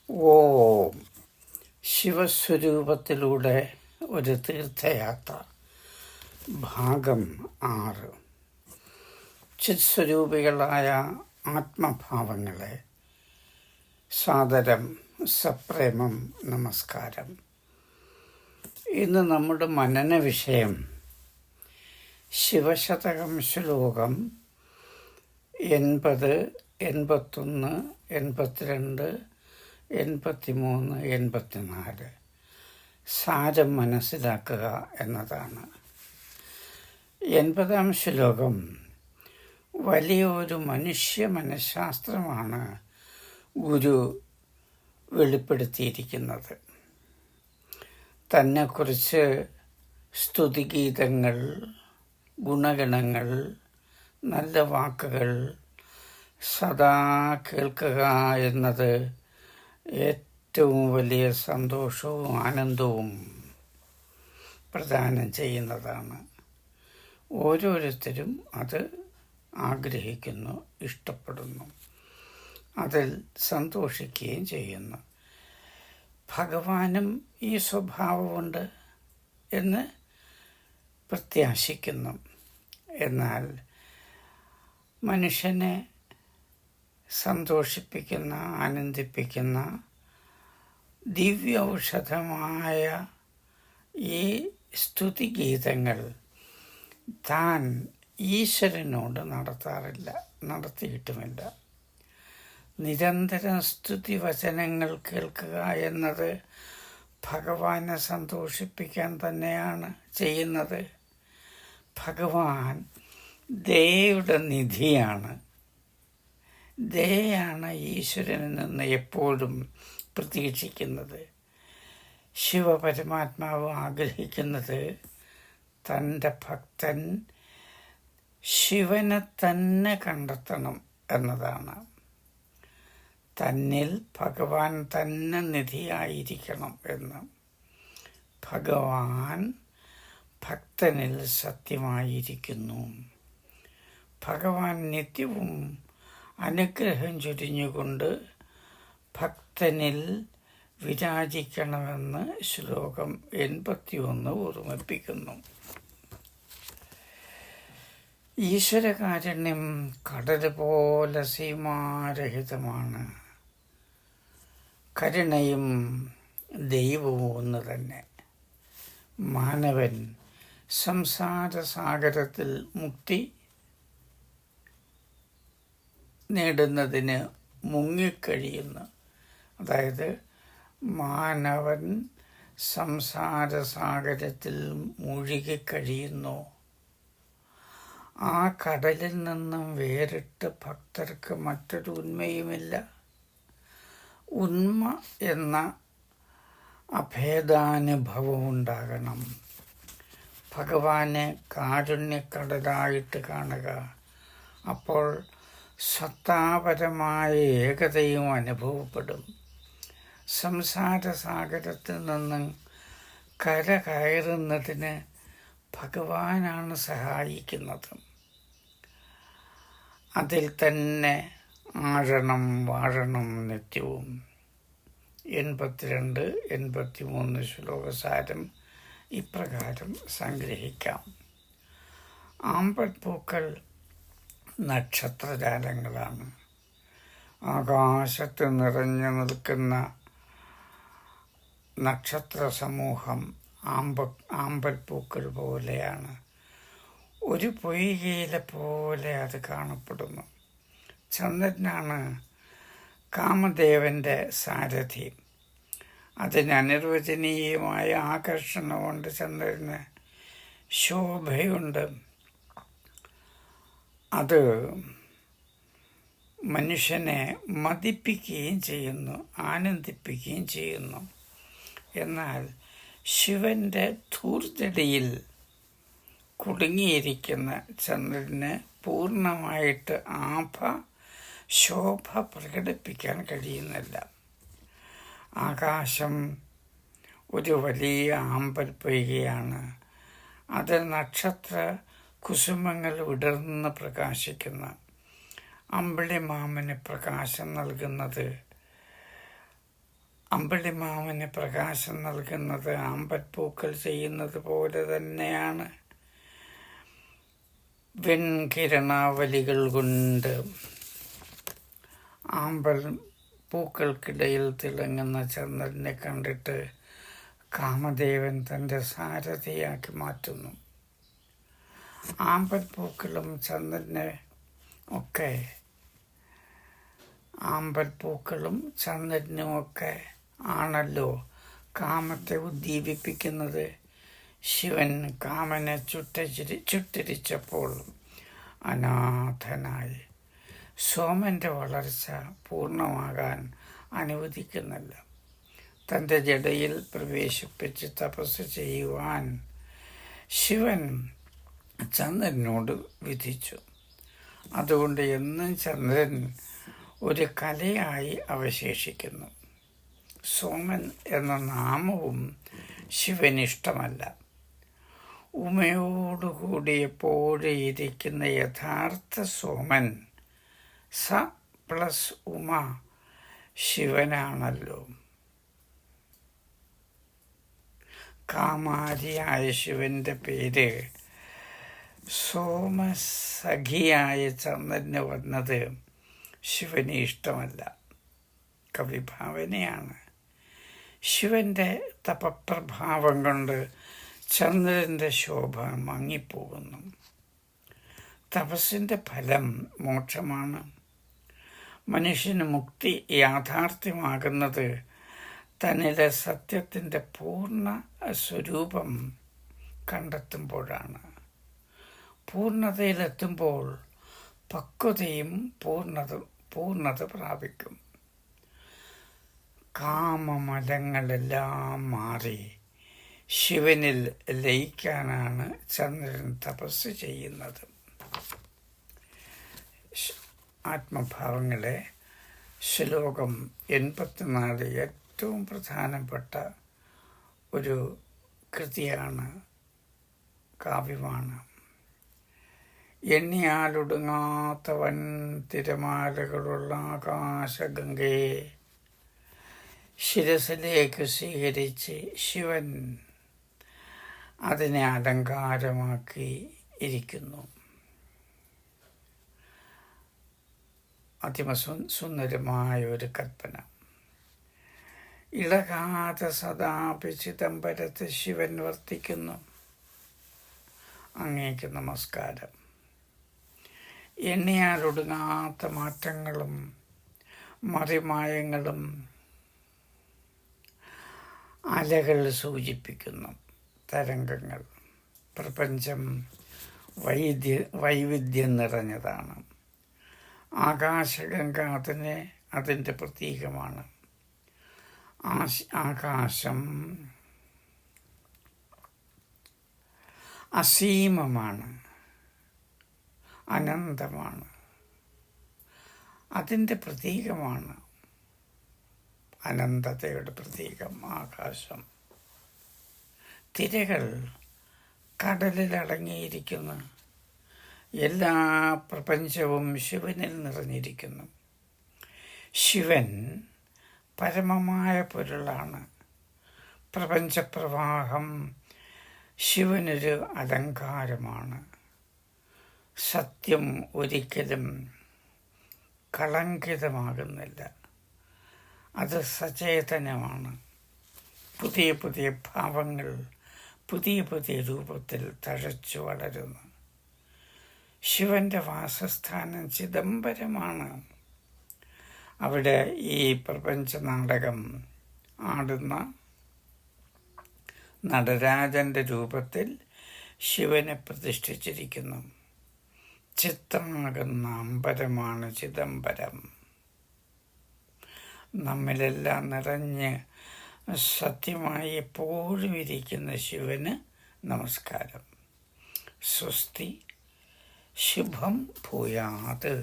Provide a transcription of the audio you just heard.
ഓം ശിവസ്വരൂപത്തിലൂടെ ഒരു തീർത്ഥയാത്ര ഭാഗം 6. ചിത്സ്വരൂപികളായ ആത്മഭാവങ്ങളെ സാദരം സപ്രേമം നമസ്കാരം. ഇന്ന് നമ്മുടെ മനന വിഷയം ശിവശതകം ശ്ലോകം 80, 81, 82, 83, 84 സാരം മനസ്സിലാക്കുക എന്നതാണ്. 80-ാം ശ്ലോകം വലിയൊരു മനുഷ്യ മനഃശാസ്ത്രമാണ് ഗുരു വെളിപ്പെടുത്തിയിരിക്കുന്നത്. തന്നെക്കുറിച്ച് സ്തുതിഗീതങ്ങൾ, ഗുണഗണങ്ങൾ, നല്ല വാക്കുകൾ സദാ കേൾക്കുക എന്നത് ഏറ്റവും വലിയ സന്തോഷവും ആനന്ദവും പ്രദാനം ചെയ്യുന്നതാണ്. ഓരോരുത്തരും അത് ആഗ്രഹിക്കുന്നു, ഇഷ്ടപ്പെടുന്നു, അതിൽ സന്തോഷിക്കുകയും ചെയ്യുന്നു. ഭഗവാനും ഈ സ്വഭാവമുണ്ട് എന്ന് പ്രത്യാശിക്കുന്നു. എന്നാൽ മനുഷ്യനെ സന്തോഷിപ്പിക്കുന്ന, ആനന്ദിപ്പിക്കുന്ന ദിവ്യ ഔഷധമായ ഈ സ്തുതിഗീതങ്ങൾ താൻ ഈശ്വരനോട് നടത്തിയിട്ടുമില്ല. നിരന്തരം സ്തുതി വചനങ്ങൾ കേൾക്കുക എന്നത് ഭഗവാനെ സന്തോഷിപ്പിക്കാൻ തന്നെയാണ് ചെയ്യുന്നത്. ഭഗവാൻ ദയയുടെ നിധിയാണ്. ദയയാണ് ഈശ്വരനിൽ നിന്ന് എപ്പോഴും പ്രതീക്ഷിക്കുന്നത്. ശിവപരമാത്മാവ് ആഗ്രഹിക്കുന്നത് തൻ്റെ ഭക്തൻ ശിവനെ തന്നെ കണ്ടെത്തണം എന്നതാണ്. തന്നിൽ ഭഗവാൻ തന്നെ നിധിയായിരിക്കണം എന്ന്. ഭഗവാൻ ഭക്തനിൽ സത്യമായിരിക്കുന്നു. ഭഗവാൻ നിത്യവും അനുഗ്രഹം ചൊരിഞ്ഞുകൊണ്ട് ഭക്തനിൽ വിരാജിക്കണമെന്ന് ശ്ലോകം 81 ഓർമ്മിപ്പിക്കുന്നു. ഈശ്വരകാരുണ്യം കടൽ പോലെ സീമാരഹിതമാണ്. കരുണയും ദൈവവും ഒന്ന് തന്നെ. മാനവൻ സംസാരസാഗരത്തിൽ മുക്തി നേടുന്നതിന് മുങ്ങിക്കഴിയുന്നു. അതായത് മാനവൻ സംസാരസാഗരത്തിൽ മുഴുകിക്കഴിയുന്നു. ആ കടലിൽ നിന്നും വേറിട്ട് ഭക്തർക്ക് മറ്റൊരു ഉന്മയുമില്ല. ഉന്മ എന്ന അഭേദാനുഭവം ഉണ്ടാകണം. ഭഗവാനെ കാരുണ്യക്കടലായിട്ട് കാണുക. അപ്പോൾ സത്താപരമായ ഏകതയും അനുഭവപ്പെടും. സംസാരസാഗരത്തിൽ നിന്നും കര കയറുന്നതിന് ഭഗവാനാണ് സഹായിക്കുന്നത്. അതിൽ തന്നെ ആഴണം വാഴണം നിത്യവും. 82, 83 ശ്ലോകസാരം ഇപ്രകാരം സംഗ്രഹിക്കാം. ആമ്പൽപ്പൂക്കൾ നക്ഷത്രജാലങ്ങളാണ്. ആകാശത്ത് നിറഞ്ഞു നിൽക്കുന്ന നക്ഷത്ര സമൂഹം ആമ്പൽപ്പൂക്കൾ പോലെയാണ്. ഒരു പൊയ്കയിലെ പോലെ അത് കാണപ്പെടുന്നു. ചന്ദ്രനാണ് കാമദേവൻ്റെ സാരഥി. അതിന് അനിർവചനീയമായ ആകർഷണം കൊണ്ട് ചന്ദ്രന് ശോഭയുണ്ട്. അത് മനുഷ്യനെ മതിപ്പിക്കുകയും ചെയ്യുന്നു, ആനന്ദിപ്പിക്കുകയും ചെയ്യുന്നു. എന്നാൽ ശിവൻ്റെ ധൂർജടിയിൽ കുടുങ്ങിയിരിക്കുന്ന ചന്ദ്രന് പൂർണ്ണമായിട്ട് ശോഭ പ്രകടിപ്പിക്കാൻ കഴിയുന്നില്ല. ആകാശം ഒരു വലിയ ആമ്പൽ പൊയ്കയാണ്. അത് നക്ഷത്ര കുസുമങ്ങൾ വിടർന്ന് പ്രകാശിക്കുന്ന അമ്പിളിമാമന് പ്രകാശം നൽകുന്നത് അമ്പിളിമാമന് പ്രകാശം നൽകുന്നത് ആമ്പൽപ്പൂക്കൾ ചെയ്യുന്നത് പോലെ തന്നെയാണ്. വെൺകിരണാവലികൾ കൊണ്ട് ആമ്പൽ പൂക്കൾക്കിടയിൽ തിളങ്ങുന്ന ചന്ദ്രനെ കണ്ടിട്ട് കാമദേവൻ തൻ്റെ സാരഥിയാക്കി മാറ്റുന്നു. ആമ്പൽപ്പൂക്കളും ചന്ദ്രനും ഒക്കെ ആണല്ലോ കാമത്തെ ഉദ്ദീപിപ്പിക്കുന്നത്. ശിവൻ കാമനെ ചുട്ടരിച്ചപ്പോൾ അനാഥനായി. സോമൻ്റെ വളർച്ച പൂർണ്ണമാകാൻ അനുവദിക്കുന്നില്ല. തൻ്റെ ജടയിൽ പ്രവേശിപ്പിച്ച് തപസ് ചെയ്യുവാൻ ശിവൻ ചന്ദ്രനോട് വിധിച്ചു. അതുകൊണ്ട് എന്നും ചന്ദ്രൻ ഒരു കലയായി അവശേഷിക്കുന്നു. സോമൻ എന്ന നാമവും ശിവനിഷ്ടമല്ല. ഉമയോടുകൂടി എപ്പോഴും ഇരിക്കുന്ന യഥാർത്ഥ സോമൻ സ പ്ലസ് ഉമ ശിവനാണല്ലോ. കാമാരിയായ ശിവന്റെ പേര് സോമസഖിയായ ചന്ദ്രന് വന്നത് ശിവന് ഇഷ്ടമല്ല, കവിഭാവനയാണ്. ശിവന്റെ തപപ്രഭാവം കൊണ്ട് ചന്ദ്രന്റെ ശോഭ മങ്ങിപ്പോകുന്നു. തപസ്സിൻ്റെ ഫലം മോക്ഷമാണ്. മനുഷ്യന് മുക്തി യാഥാർത്ഥ്യമാകുന്നത് തന്നിലെ സത്യത്തിൻ്റെ പൂർണ്ണ സ്വരൂപം കണ്ടെത്തുമ്പോഴാണ്. പൂർണ്ണതയിലെത്തുമ്പോൾ പക്വതയും പൂർണ്ണത പ്രാപിക്കും. കാമമലങ്ങളെല്ലാം മാറി ശിവനിൽ ലയിക്കാനാണ് ചന്ദ്രൻ തപസ് ചെയ്യുന്നത്. ആത്മഭാവങ്ങളെ ശ്ലോകം 84 ഏറ്റവും പ്രധാനപ്പെട്ട ഒരു കൃതിയാണ്, കാവ്യമാണ്. എണ്ണിയാലൊടുങ്ങാത്ത വൻ തിരമാലകളുള്ള ആകാശഗംഗയെ ശിരസിലേക്ക് സ്വീകരിച്ച് ശിവൻ അതിനെ അലങ്കാരമാക്കി ഇരിക്കുന്നു. അതിസുന്ദരമായ ഒരു കൽപ്പന. ഇളകാതെ സദാപി ചിദംബരത്ത് ശിവൻ വർത്തിക്കുന്നു. അങ്ങേക്ക് നമസ്കാരം. എണ്ണിയാലൊടുങ്ങാത്ത മാറ്റങ്ങളും മറിമായങ്ങളും അലകൾ സൂചിപ്പിക്കുന്നു, തരംഗങ്ങൾ. പ്രപഞ്ചം വൈവിധ്യം നിറഞ്ഞതാണ്. ആകാശഗംഗ അതിൻ്റെ പ്രതീകമാണ്. ആകാശം അസീമമാണ്, അനന്തമാണ്. അതിൻ്റെ പ്രതീകമാണ്, അനന്തതയുടെ പ്രതീകം ആകാശം. തിരകൾ കടലിൽ അടങ്ങിയിരിക്കുന്നു. എല്ലാ പ്രപഞ്ചവും ശിവനിൽ നിറഞ്ഞിരിക്കുന്നു. ശിവൻ പരമമായ പൊരുളാണ്. പ്രപഞ്ചപ്രവാഹം ശിവനൊരു അലങ്കാരമാണ്. സത്യം ഒരിക്കലും കളങ്കിതമാകുന്നില്ല. അത് സചേതനമാണ്. പുതിയ പുതിയ ഭാവങ്ങൾ പുതിയ പുതിയ രൂപത്തിൽ തഴച്ചു വളരുന്നു. ശിവന്റെ വാസസ്ഥാനം ചിദംബരമാണ്. അവിടെ ഈ പ്രപഞ്ച നാടകം ആടുന്ന നടരാജന്റെ രൂപത്തിൽ ശിവനെ പ്രതിഷ്ഠിച്ചിരിക്കുന്നു. ചിത്തമാകുന്ന അമ്പരമാണ് ചിദംബരം. നമ്മിലെല്ലാം നിറഞ്ഞ് സത്യമായി എപ്പോഴും ഇരിക്കുന്ന ശിവന് നമസ്കാരം. സ്വസ്തി. ശുഭം ഭൂയാത്.